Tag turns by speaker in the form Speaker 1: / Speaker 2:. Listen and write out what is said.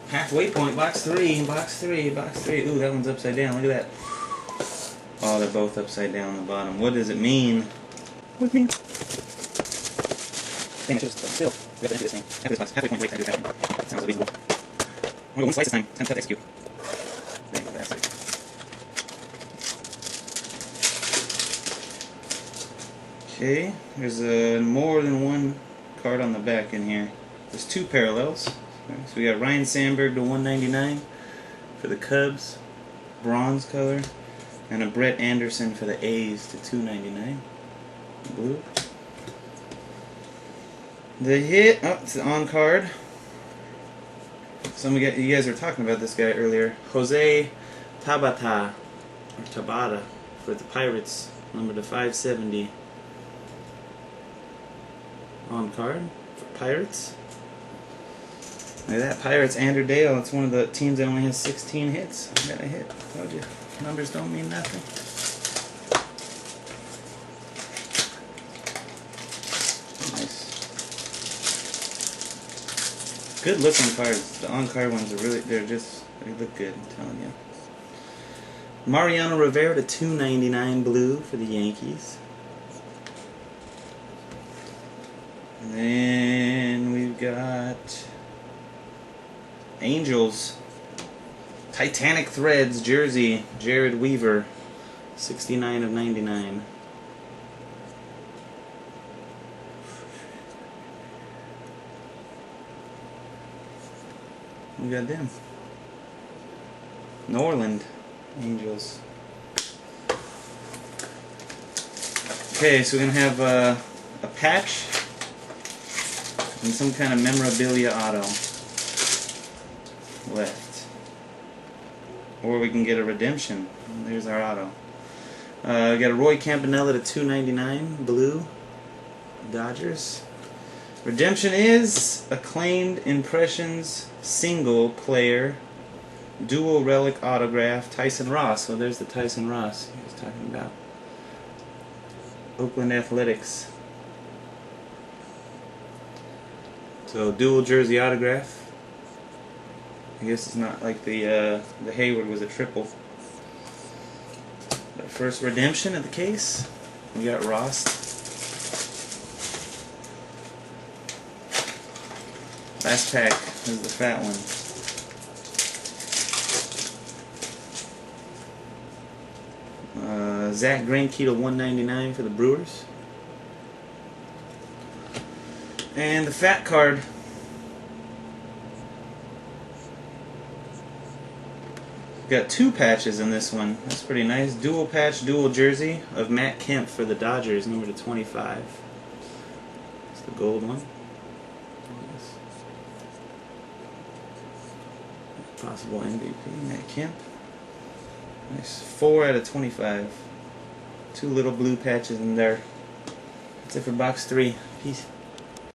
Speaker 1: Halfway point, box three, box three, box three. Ooh, that one's upside down. Look at that. Oh, they're both upside down on the bottom. What does it mean? What does it mean? Dang, I should have still. We have to enter this thing. After this box. Halfway point break, I do that. Sounds unreasonable. I'm going to go one slice this time. Time to execute. Dang, bastard. Okay, there's more than one card on the back in here. There's two parallels. So we got Ryan Sandberg to 199 for the Cubs, bronze color, and a Brett Anderson for the A's to 299, blue. The hit, oh, it's the on card. You guys were talking about this guy earlier, Jose Tabata for the Pirates, number to 570. On card for Pirates. Look at that, Pirates, Anderdale. It's one of the teams that only has 16 hits. I got a hit. Told you, numbers don't mean nothing. Nice. Good looking cards. The on-card ones are really, they look good, I'm telling you. Mariano Rivera to 299 blue for the Yankees. And then we've got Angels, Titanic Threads jersey, Jared Weaver, 69 of 99. We got them. Norland Angels. Okay, so we're gonna have a patch and some kind of memorabilia auto left. Or we can get a redemption. There's our auto. We got a Roy Campanella to 299, blue, Dodgers. Redemption is Acclaimed Impressions single player dual relic autograph Tyson Ross. So there's the Tyson Ross he was talking about. Oakland Athletics. So dual jersey autograph. I guess it's not like the Hayward was a triple. But first redemption of the case. We got Ross. Last pack is the fat one. Zach Greinke to 199 for the Brewers. And the fat card. We've got two patches in this one. That's pretty nice. Dual patch, dual jersey of Matt Kemp for the Dodgers, number to 25. It's the gold one. Possible MVP, Matt Kemp. Nice. 4 out of 25. Two little blue patches in there. That's it for box 3. Peace.